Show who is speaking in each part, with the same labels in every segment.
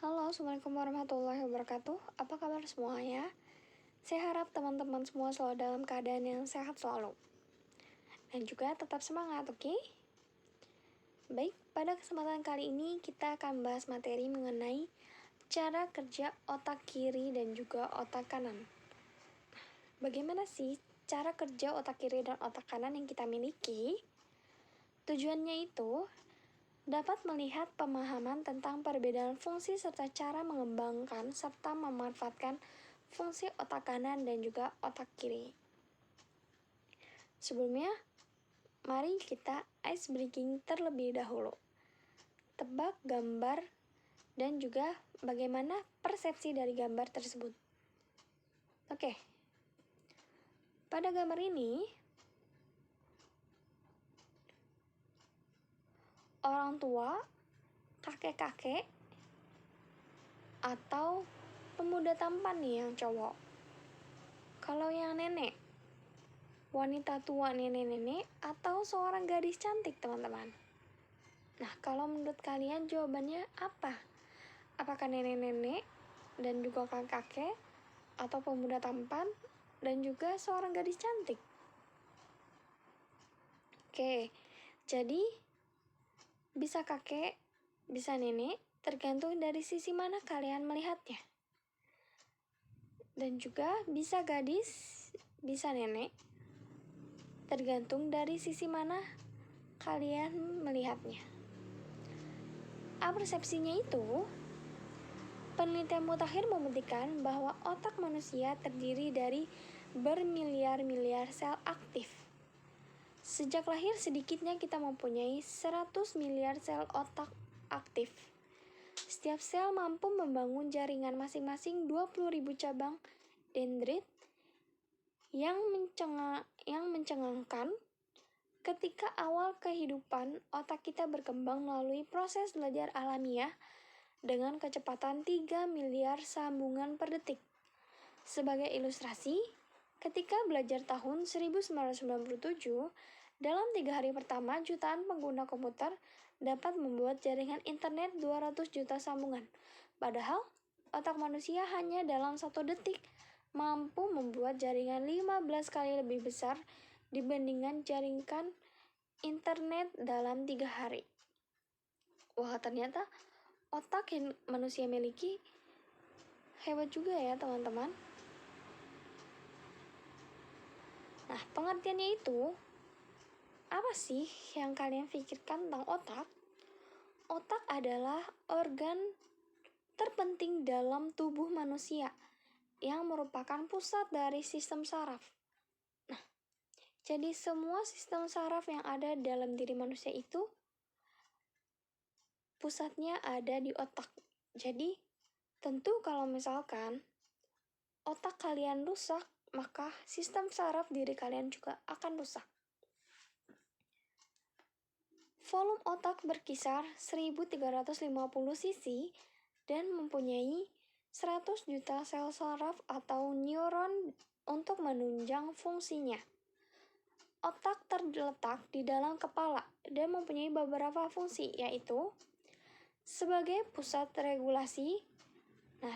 Speaker 1: Halo, Assalamualaikum warahmatullahi wabarakatuh. Apa kabar semuanya? Saya harap teman-teman semua selalu dalam keadaan yang sehat selalu. Dan juga tetap semangat, oke? Baik, pada kesempatan kali ini kita akan bahas materi mengenai cara kerja otak kiri dan juga otak kanan. Bagaimana sih cara kerja otak kiri dan otak kanan yang kita miliki? Tujuannya itu dapat melihat pemahaman tentang perbedaan fungsi serta cara mengembangkan serta memanfaatkan fungsi otak kanan dan juga otak kiri. Sebelumnya, mari kita ice breaking terlebih dahulu. Tebak gambar dan juga bagaimana persepsi dari gambar tersebut. Oke. Pada gambar ini, orang tua, kakek-kakek, atau pemuda tampan nih yang cowok. Kalau yang nenek, wanita tua nenek-nenek, atau seorang gadis cantik teman-teman. Nah, kalau menurut kalian jawabannya apa? Apakah nenek-nenek dan juga kakek-kakek, atau pemuda tampan, dan juga seorang gadis cantik? Oke, jadi bisa kakek, bisa nenek, tergantung dari sisi mana kalian melihatnya. Dan juga bisa gadis, bisa nenek, tergantung dari sisi mana kalian melihatnya. Persepsinya itu, penelitian mutakhir membuktikan bahwa otak manusia terdiri dari bermiliar-miliar sel aktif. Sejak lahir sedikitnya kita mempunyai 100 miliar sel otak aktif. Setiap sel mampu membangun jaringan masing-masing 20.000 cabang dendrit yang mencengangkan. Ketika awal kehidupan, otak kita berkembang melalui proses belajar alamiah dengan kecepatan 3 miliar sambungan per detik. Sebagai ilustrasi, ketika belajar tahun 1997, dalam 3 hari pertama, jutaan pengguna komputer dapat membuat jaringan internet 200 juta sambungan. Padahal, otak manusia hanya dalam 1 detik mampu membuat jaringan 15 kali lebih besar dibandingkan jaringan internet dalam 3 hari. Wah, ternyata otak yang manusia miliki hebat juga ya teman-teman. Nah, pengertiannya itu, apa sih yang kalian pikirkan tentang otak? Otak adalah organ terpenting dalam tubuh manusia yang merupakan pusat dari sistem saraf. Nah, jadi semua sistem saraf yang ada dalam diri manusia itu pusatnya ada di otak. Jadi, tentu kalau misalkan otak kalian rusak, maka sistem saraf diri kalian juga akan rusak. Volume otak berkisar 1350 cc dan mempunyai 100 juta sel saraf atau neuron untuk menunjang fungsinya. Otak terletak di dalam kepala dan mempunyai beberapa fungsi, yaitu sebagai pusat regulasi,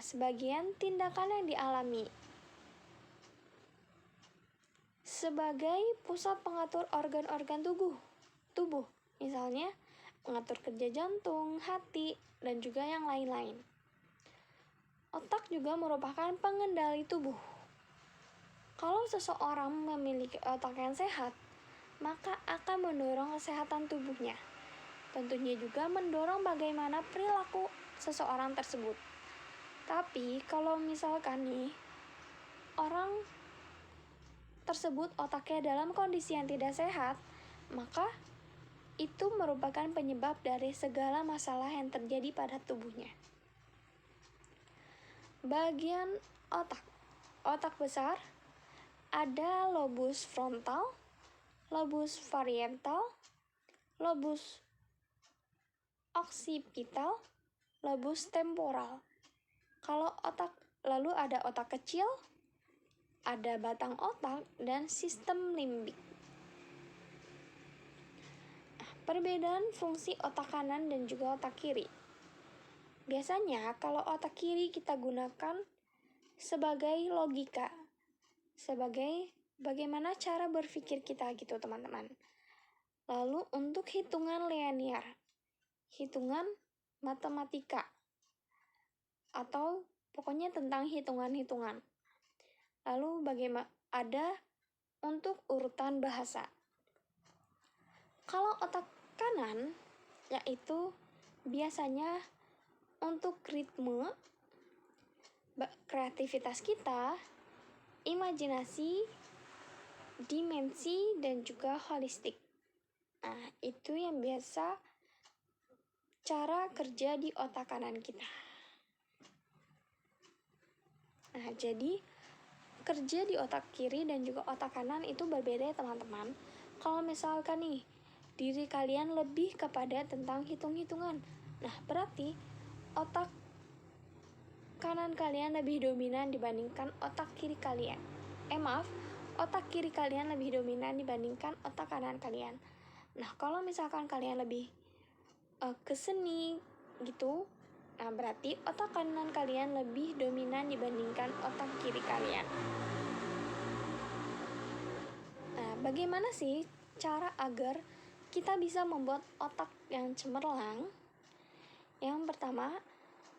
Speaker 1: sebagian tindakan yang dialami, sebagai pusat pengatur organ-organ tubuh, misalnya mengatur kerja jantung, hati, dan juga yang lain-lain. Otak juga merupakan pengendali tubuh. Kalau seseorang memiliki otak yang sehat, maka akan mendorong kesehatan tubuhnya. Tentunya juga mendorong bagaimana perilaku seseorang tersebut. Tapi kalau misalkan nih, orang tersebut otaknya dalam kondisi yang tidak sehat, maka itu merupakan penyebab dari segala masalah yang terjadi pada tubuhnya. Bagian otak besar ada lobus frontal, lobus parietal, lobus occipital, lobus temporal. Lalu ada otak kecil, ada batang otak, dan sistem limbik. Perbedaan fungsi otak kanan dan juga otak kiri. biasanya kalau otak kiri kita gunakan sebagai logika, sebagai bagaimana cara berpikir kita gitu teman-teman. Lalu untuk hitungan linear, hitungan matematika, atau pokoknya tentang hitungan-hitungan. Lalu bagaimana ada untuk urutan bahasa. Kalau otak kanan, yaitu biasanya untuk ritme, kreativitas kita, imajinasi, dimensi, dan juga holistik. Nah, itu yang biasa cara kerja di otak kanan kita. Nah, jadi kerja di otak kiri dan juga otak kanan itu berbeda ya teman-teman. Kalau misalkan nih, diri kalian lebih kepada tentang hitung-hitungan. Nah, berarti otak kanan kalian lebih dominan dibandingkan otak kiri kalian. Otak kiri kalian lebih dominan dibandingkan otak kanan kalian. Nah, kalau misalkan kalian lebih ke seni gitu, nah berarti otak kanan kalian lebih dominan dibandingkan otak kiri kalian. Nah, bagaimana sih cara agar kita bisa membuat otak yang cemerlang? Yang pertama,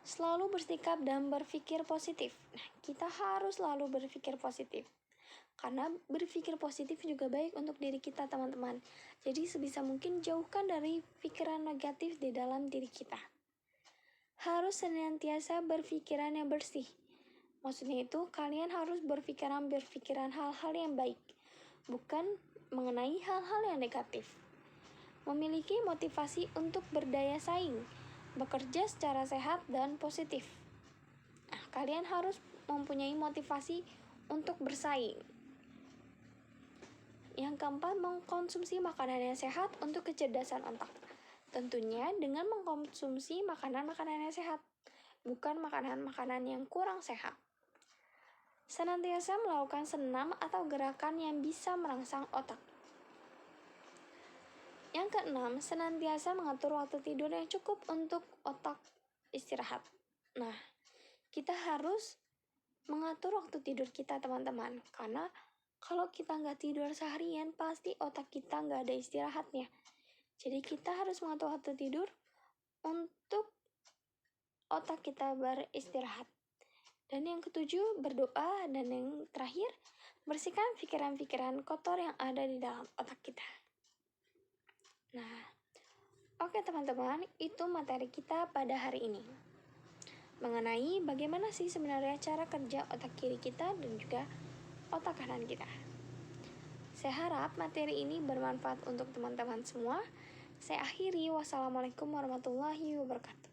Speaker 1: selalu bersikap dan berpikir positif. Nah, kita harus selalu berpikir positif. Karena berpikir positif juga baik untuk diri kita, teman-teman. Jadi sebisa mungkin jauhkan dari pikiran negatif di dalam diri kita. Harus senantiasa berpikiran yang bersih. Maksudnya itu, kalian harus berpikiran hal-hal yang baik, bukan mengenai hal-hal yang negatif. Memiliki motivasi untuk berdaya saing, bekerja secara sehat dan positif. Nah, kalian harus mempunyai motivasi untuk bersaing. Yang keempat, mengkonsumsi makanan yang sehat untuk kecerdasan otak. Tentunya dengan mengkonsumsi makanan-makanan yang sehat, bukan makanan-makanan yang kurang sehat. Senantiasa melakukan senam atau gerakan yang bisa merangsang otak. Yang keenam, senantiasa mengatur waktu tidur yang cukup untuk otak istirahat. Nah, kita harus mengatur waktu tidur kita, teman-teman. Karena kalau kita nggak tidur seharian, pasti otak kita nggak ada istirahatnya. Jadi kita harus mengatur waktu tidur untuk otak kita beristirahat. Dan yang ketujuh, berdoa. Dan yang terakhir, bersihkan pikiran-pikiran kotor yang ada di dalam otak kita. Nah, oke teman-teman, itu materi kita pada hari ini. Mengenai bagaimana sih sebenarnya cara kerja otak kiri kita dan juga otak kanan kita. Saya harap materi ini bermanfaat untuk teman-teman semua. Saya akhiri, wassalamualaikum warahmatullahi wabarakatuh.